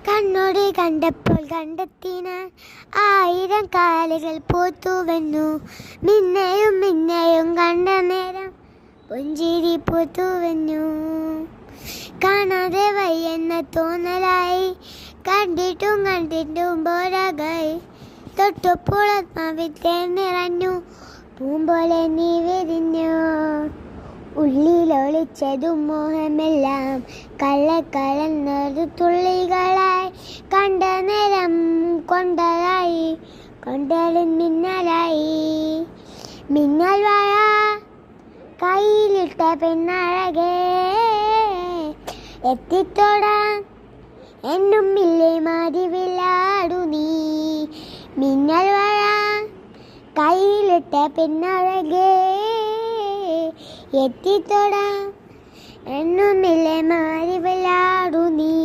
കണ്ണോടെ കണ്ടപ്പോൾ കണ്ടെത്തിന ആയിരം കാലുകൾ പൂത്തുവന്നു. മിന്നയും മിന്നയും കണ്ട നേരം പുഞ്ചിരി പൂത്തുവന്നു. കാണാതെ വയ്യെന്ന തോന്നലായി, കണ്ടിട്ടും കണ്ടിട്ടും പോരാകായി. തൊട്ടപ്പോൾ ആത്മാവിത്തെ നിറഞ്ഞു, പൂമ്പോലെ നീ വിരിഞ്ഞു. ഉള്ളിലൊളിച്ചതും മോഹമെല്ലാം കള്ളക്കലർന്നൊരു തുള്ളികളായി. കണ്ട നേരം കൊണ്ടതായി, കൊണ്ടലും മിന്നലായി. മിന്നൽ വാഴ കയ്യിലിട്ട പെണ്ണഴകേ, എത്തിത്തോടാൻ എന്നും ഇല്ലേ മതിവിലാടു നീ. മിന്നൽ വാഴ കയ്യിലിട്ട പെണ്ണഴകേ, എത്തിത്തോടാൻ എന്നും ഇല്ലേ മതിവിലാടു നീ.